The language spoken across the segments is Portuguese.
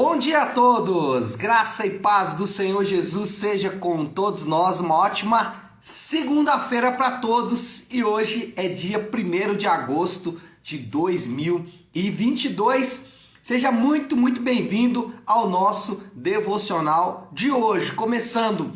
Bom dia a todos! Graça e paz do Senhor Jesus seja com todos nós. Uma ótima segunda-feira para todos. E hoje é dia 1º de agosto de 2022. Seja muito bem-vindo ao nosso devocional de hoje. Começando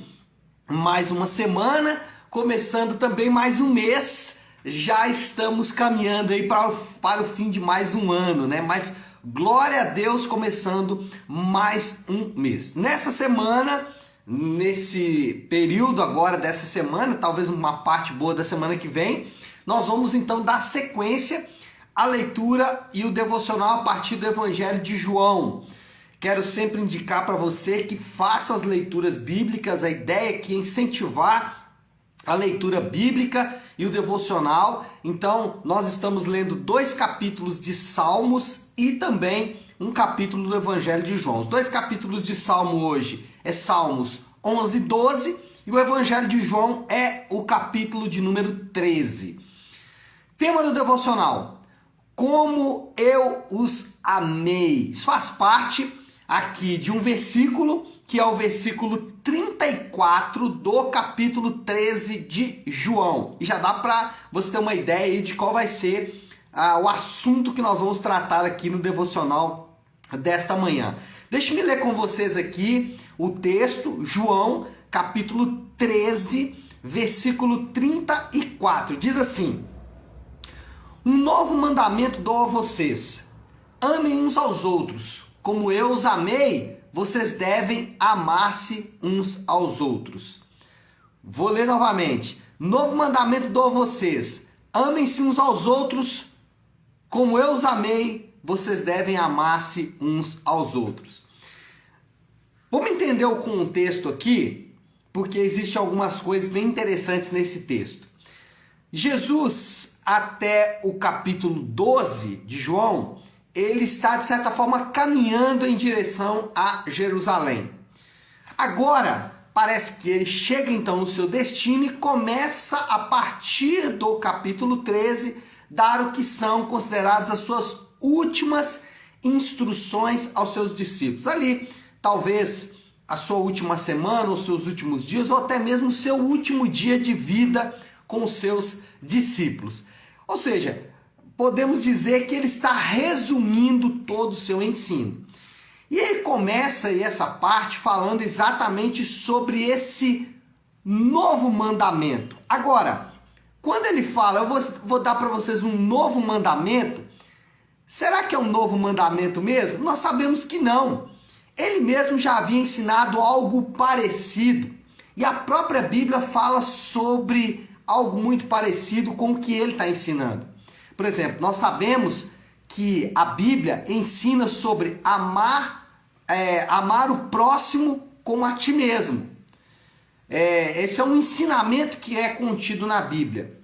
mais uma semana, começando também mais um mês. Já estamos caminhando aí para o fim de mais um ano, né? Mas glória a Deus, começando mais um mês. Nessa semana, nesse período agora dessa semana, talvez uma parte boa da semana que vem, nós vamos então dar sequência à leitura e o devocional a partir do Evangelho de João. Quero sempre indicar para você que faça as leituras bíblicas. A ideia aqui é incentivar a leitura bíblica e o devocional. Então, nós estamos lendo 2 capítulos de Salmos e também um capítulo do Evangelho de João. Os 2 capítulos de Salmo hoje é Salmos 11 e 12 e o Evangelho de João é o capítulo de número 13. Tema do devocional: como eu os amei. Isso faz parte aqui de um versículo que é o versículo 34 do capítulo 13 de João. E já dá para você ter uma ideia aí de qual vai ser o assunto que nós vamos tratar aqui no devocional desta manhã. Deixe-me ler com vocês aqui o texto, João, capítulo 13, versículo 34. Diz assim: um novo mandamento dou a vocês: amem uns aos outros. Como eu os amei, vocês devem amar-se uns aos outros. Vou ler novamente. Novo mandamento dou a vocês: amem-se uns aos outros. Como eu os amei, vocês devem amar-se uns aos outros. Vamos entender o contexto aqui, porque existem algumas coisas bem interessantes nesse texto. Jesus, até o capítulo 12 de João, ele está, de certa forma, caminhando em direção a Jerusalém. Agora, parece que ele chega então no seu destino e começa, a partir do capítulo 13, dar o que são consideradas as suas últimas instruções aos seus discípulos. Ali, talvez a sua última semana, os seus últimos dias, ou até mesmo o seu último dia de vida com os seus discípulos. Ou seja, podemos dizer que ele está resumindo todo o seu ensino. E ele começa aí essa parte falando exatamente sobre esse novo mandamento. Agora, quando ele fala, eu vou dar para vocês um novo mandamento, será que é um novo mandamento mesmo? Nós sabemos que não. Ele mesmo já havia ensinado algo parecido. E a própria Bíblia fala sobre algo muito parecido com o que ele está ensinando. Por exemplo, nós sabemos que a Bíblia ensina sobre amar o próximo como a ti mesmo. Esse é um ensinamento que é contido na Bíblia.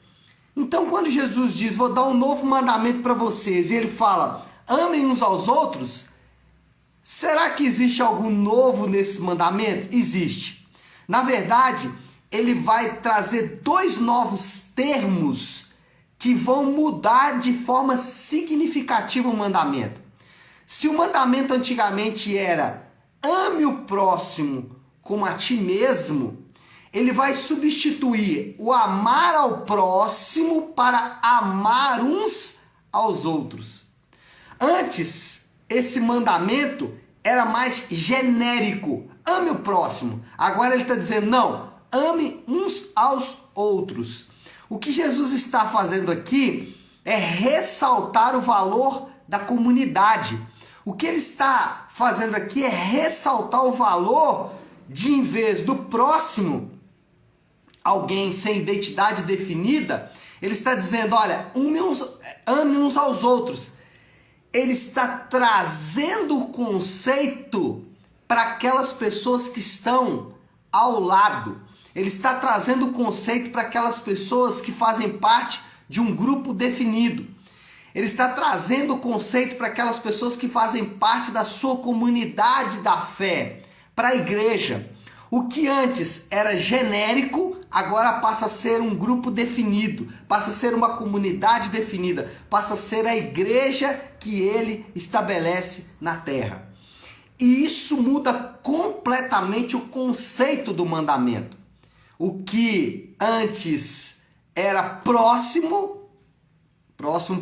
Então, quando Jesus diz, vou dar um novo mandamento para vocês, e ele fala, amem uns aos outros, será que existe algo novo nesses mandamentos? Existe. Na verdade, ele vai trazer 2 novos termos que vão mudar de forma significativa o mandamento. Se o mandamento antigamente era ame o próximo como a ti mesmo, ele vai substituir o amar ao próximo para amar uns aos outros. Antes, esse mandamento era mais genérico, ame o próximo. Agora ele está dizendo, não, ame uns aos outros. O que Jesus está fazendo aqui é ressaltar o valor da comunidade. O que ele está fazendo aqui é ressaltar o valor de, em vez do próximo, alguém sem identidade definida, ele está dizendo, olha, ame uns aos outros. Ele está trazendo o conceito para aquelas pessoas que estão ao lado. Ele está trazendo o conceito para aquelas pessoas que fazem parte de um grupo definido. Ele está trazendo o conceito para aquelas pessoas que fazem parte da sua comunidade da fé, para a igreja. O que antes era genérico, agora passa a ser um grupo definido, passa a ser uma comunidade definida, passa a ser a igreja que ele estabelece na terra. E isso muda completamente o conceito do mandamento. O que antes era próximo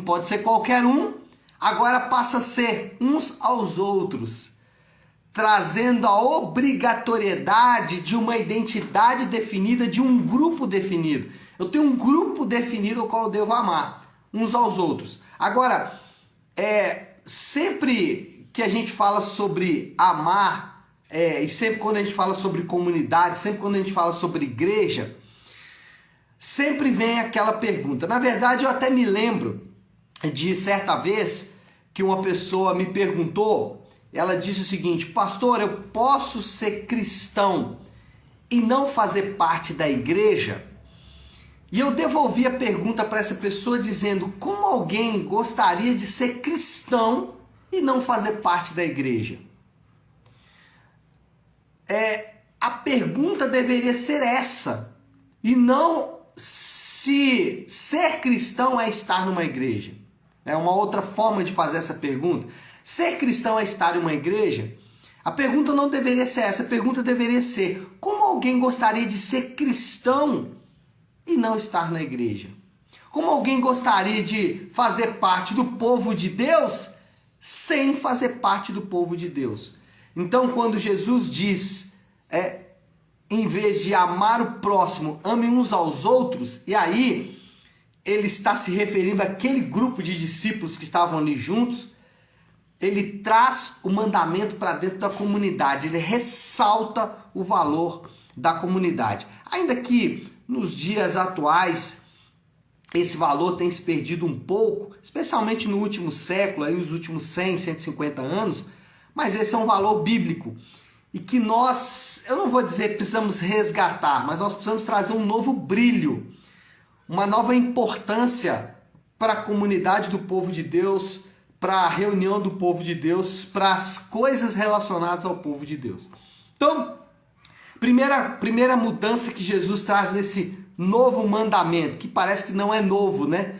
pode ser qualquer um, agora passa a ser uns aos outros, trazendo a obrigatoriedade de uma identidade definida, de um grupo definido. Eu tenho um grupo definido ao qual eu devo amar, uns aos outros. Agora, sempre que a gente fala sobre amar, e sempre quando a gente fala sobre comunidade, sempre quando a gente fala sobre igreja, sempre vem aquela pergunta. Na verdade, eu até me lembro de certa vez que uma pessoa me perguntou, ela disse o seguinte: pastor, eu posso ser cristão e não fazer parte da igreja? E eu devolvi a pergunta para essa pessoa dizendo: como alguém gostaria de ser cristão e não fazer parte da igreja? A pergunta deveria ser essa, e não se ser cristão é estar numa igreja. É uma outra forma de fazer essa pergunta. Ser cristão é estar em uma igreja? A pergunta não deveria ser essa, a pergunta deveria ser: como alguém gostaria de ser cristão e não estar na igreja? Como alguém gostaria de fazer parte do povo de Deus sem fazer parte do povo de Deus? Então, quando Jesus diz, em vez de amar o próximo, ame uns aos outros, e aí ele está se referindo àquele grupo de discípulos que estavam ali juntos, ele traz o mandamento para dentro da comunidade, ele ressalta o valor da comunidade. Ainda que nos dias atuais esse valor tem se perdido um pouco, especialmente no último século, aí os últimos 100, 150 anos, mas esse é um valor bíblico e que nós, eu não vou dizer precisamos resgatar, mas nós precisamos trazer um novo brilho, uma nova importância para a comunidade do povo de Deus, para a reunião do povo de Deus, para as coisas relacionadas ao povo de Deus. Então, primeira mudança que Jesus traz nesse novo mandamento, que parece que não é novo, né?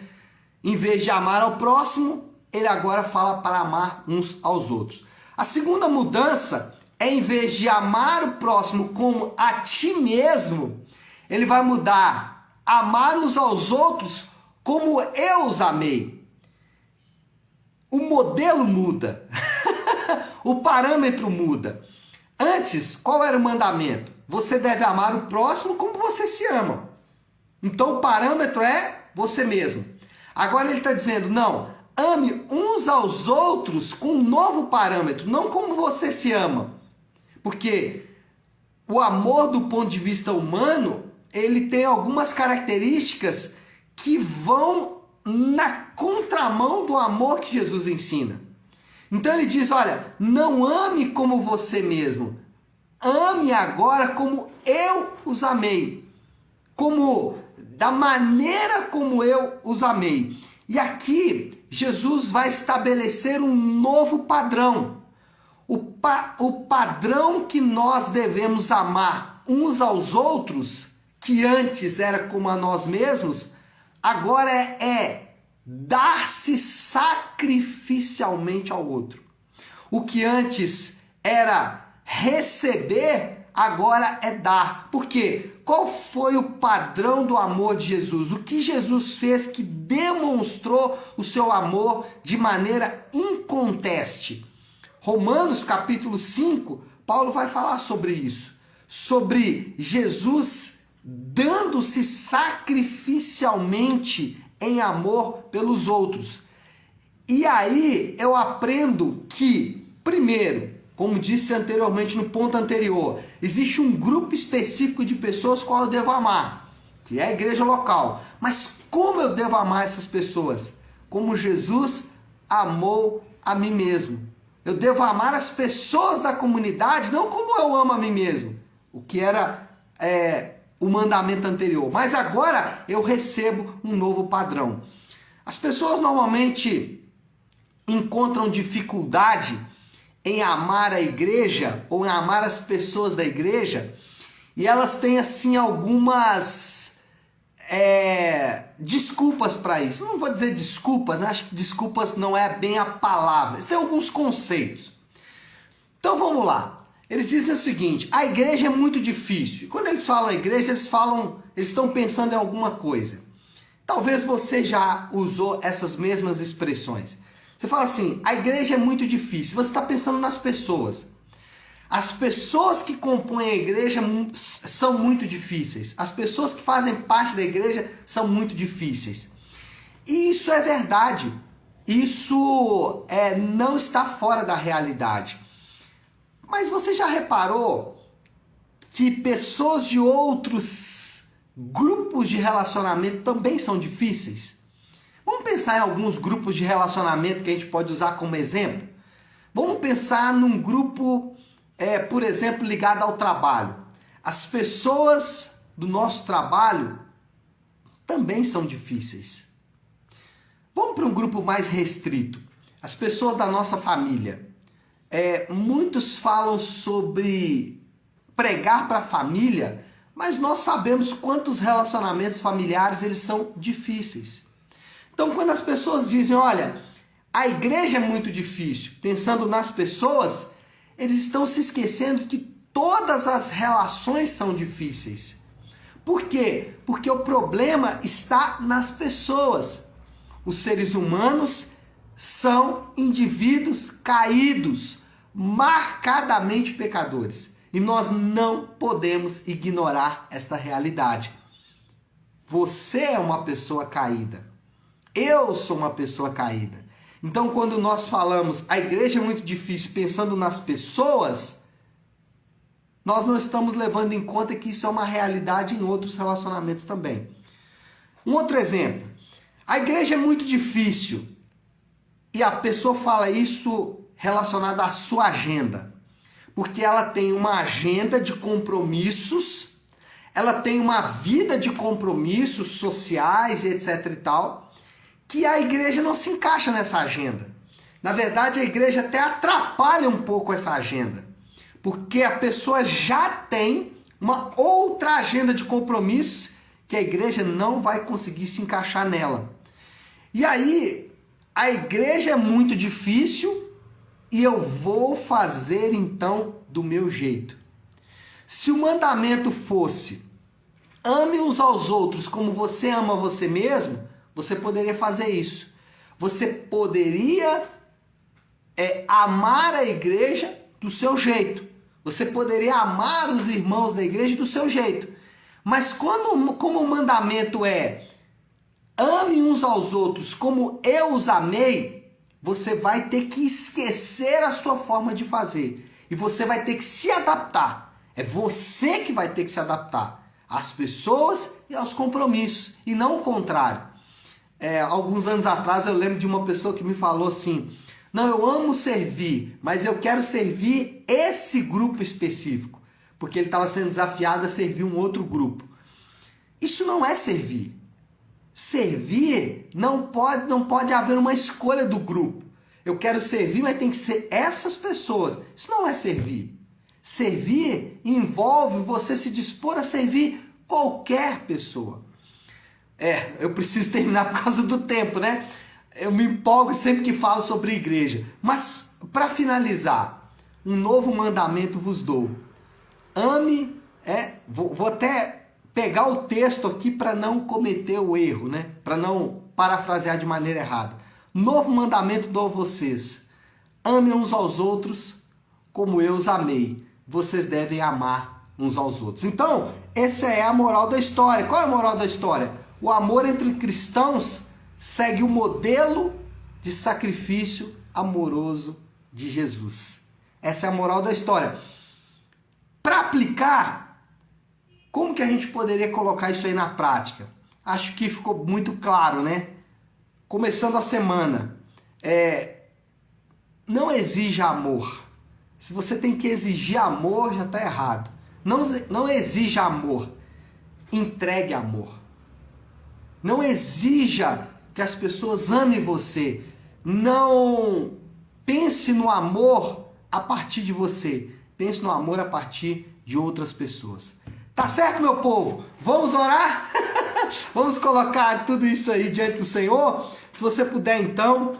Em vez de amar ao próximo, ele agora fala para amar uns aos outros. A segunda mudança é, em vez de amar o próximo como a ti mesmo, ele vai mudar: amar uns aos outros como eu os amei. O modelo muda, o parâmetro muda. Antes, qual era o mandamento? Você deve amar o próximo como você se ama. Então o parâmetro é você mesmo. Agora ele está dizendo: não, ame uns aos outros com um novo parâmetro, não como você se ama. Porque o amor do ponto de vista humano, ele tem algumas características que vão na contramão do amor que Jesus ensina. Então ele diz: olha, não ame como você mesmo, ame agora como eu os amei, da maneira como eu os amei. E aqui Jesus vai estabelecer um novo padrão, o padrão que nós devemos amar uns aos outros, que antes era como a nós mesmos, agora é dar-se sacrificialmente ao outro. O que antes era receber, agora é dar. Por quê? Qual foi o padrão do amor de Jesus? O que Jesus fez que demonstrou o seu amor de maneira inconteste? Romanos capítulo 5, Paulo vai falar sobre isso. Sobre Jesus dando-se sacrificialmente em amor pelos outros. E aí eu aprendo que, primeiro, como disse anteriormente no ponto anterior, existe um grupo específico de pessoas qual eu devo amar, que é a igreja local. Mas como eu devo amar essas pessoas? Como Jesus amou a mim mesmo. Eu devo amar as pessoas da comunidade, não como eu amo a mim mesmo, o que era o mandamento anterior. Mas agora eu recebo um novo padrão. As pessoas normalmente encontram dificuldade em amar a igreja ou em amar as pessoas da igreja, e elas têm assim algumas desculpas para isso. Eu não vou dizer desculpas, né? Acho que desculpas não é bem a palavra. Eles têm alguns conceitos. Então vamos lá. Eles dizem o seguinte: a igreja é muito difícil. E quando eles falam igreja, eles estão pensando em alguma coisa. Talvez você já usou essas mesmas expressões. Você fala assim: a igreja é muito difícil. Você está pensando nas pessoas. As pessoas que compõem a igreja são muito difíceis. As pessoas que fazem parte da igreja são muito difíceis. E isso é verdade. Isso não está fora da realidade. Mas você já reparou que pessoas de outros grupos de relacionamento também são difíceis? Vamos pensar em alguns grupos de relacionamento que a gente pode usar como exemplo? Vamos pensar num grupo, por exemplo, ligado ao trabalho. As pessoas do nosso trabalho também são difíceis. Vamos para um grupo mais restrito. As pessoas da nossa família. Muitos falam sobre pregar para a família, mas nós sabemos quantos relacionamentos familiares eles são difíceis. Então, quando as pessoas dizem, olha, a igreja é muito difícil, pensando nas pessoas, eles estão se esquecendo que todas as relações são difíceis. Por quê? Porque o problema está nas pessoas. Os seres humanos são indivíduos caídos, marcadamente pecadores. E nós não podemos ignorar esta realidade. Você é uma pessoa caída. Eu sou uma pessoa caída. Então, quando nós falamos a igreja é muito difícil pensando nas pessoas, nós não estamos levando em conta que isso é uma realidade em outros relacionamentos também. Um outro exemplo. A igreja é muito difícil e a pessoa fala isso relacionado à sua agenda. Porque ela tem uma agenda de compromissos, ela tem uma vida de compromissos sociais e etc e tal, que a igreja não se encaixa nessa agenda. Na verdade, a igreja até atrapalha um pouco essa agenda, porque a pessoa já tem uma outra agenda de compromissos que a igreja não vai conseguir se encaixar nela. E aí, a igreja é muito difícil e eu vou fazer então do meu jeito. Se o mandamento fosse ame uns aos outros como você ama você mesmo, você poderia fazer isso. Você poderia amar a igreja do seu jeito. Você poderia amar os irmãos da igreja do seu jeito. Mas como o mandamento é ame uns aos outros como eu os amei, você vai ter que esquecer a sua forma de fazer. E você vai ter que se adaptar. É você que vai ter que se adaptar às pessoas e aos compromissos. E não o contrário. Alguns anos atrás eu lembro de uma pessoa que me falou assim: não, eu amo servir, mas eu quero servir esse grupo específico. Porque ele estava sendo desafiado a servir um outro grupo. Isso não é servir. Servir não pode haver uma escolha do grupo. Eu quero servir, mas tem que ser essas pessoas. Isso não é servir. Servir envolve você se dispor a servir qualquer pessoa. Eu preciso terminar por causa do tempo, né? Eu me empolgo sempre que falo sobre igreja. Mas, para finalizar, um novo mandamento vos dou. Ame, vou até pegar o texto aqui para não cometer o erro, né? Para não parafrasear de maneira errada. Novo mandamento dou a vocês. Amem uns aos outros como eu os amei. Vocês devem amar uns aos outros. Então, essa é a moral da história. Qual é a moral da história? O amor entre cristãos segue o modelo de sacrifício amoroso de Jesus. Essa é a moral da história. Para aplicar, como que a gente poderia colocar isso aí na prática? Acho que ficou muito claro, né? Começando a semana, não exija amor. Se você tem que exigir amor, já está errado. Não exija amor, entregue amor. Não exija que as pessoas amem você. Não pense no amor a partir de você. Pense no amor a partir de outras pessoas. Tá certo, meu povo? Vamos orar? Vamos colocar tudo isso aí diante do Senhor? Se você puder, então,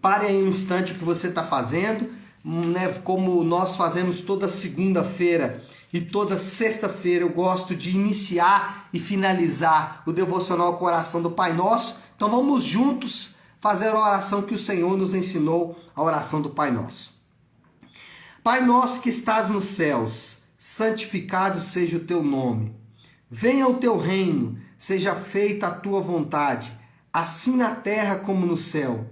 pare aí um instante o que você está fazendo. né, como nós fazemos toda segunda-feira e toda sexta-feira, eu gosto de iniciar e finalizar o devocional com a oração do Pai Nosso. Então vamos juntos fazer a oração que o Senhor nos ensinou, a oração do Pai Nosso. Pai nosso que estás nos céus, santificado seja o teu nome. Venha o teu reino, seja feita a tua vontade, assim na terra como no céu.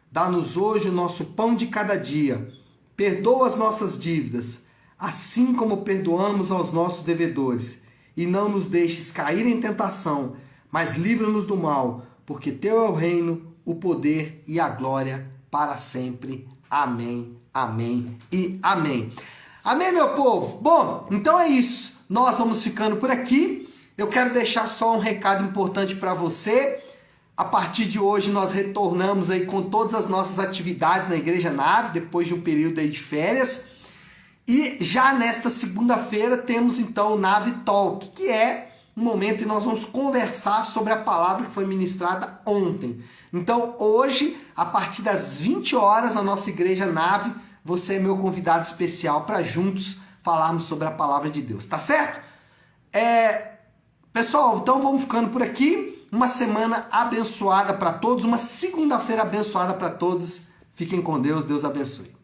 Dá-nos hoje o nosso pão de cada dia. Perdoa as nossas dívidas, assim como perdoamos aos nossos devedores. E não nos deixes cair em tentação, mas livra-nos do mal, porque teu é o reino, o poder e a glória para sempre. Amém, amém e amém. Amém, meu povo? Bom, então é isso. Nós vamos ficando por aqui. Eu quero deixar só um recado importante para você. A partir de hoje nós retornamos aí com todas as nossas atividades na Igreja Nave, depois de um período aí de férias. E já nesta segunda-feira temos então o Nave Talk, que é um momento em que nós vamos conversar sobre a palavra que foi ministrada ontem. Então hoje, a partir das 20 horas, na nossa Igreja Nave, você é meu convidado especial para juntos falarmos sobre a palavra de Deus, tá certo? Pessoal, então vamos ficando por aqui. Uma semana abençoada para todos, uma segunda-feira abençoada para todos. Fiquem com Deus, Deus abençoe.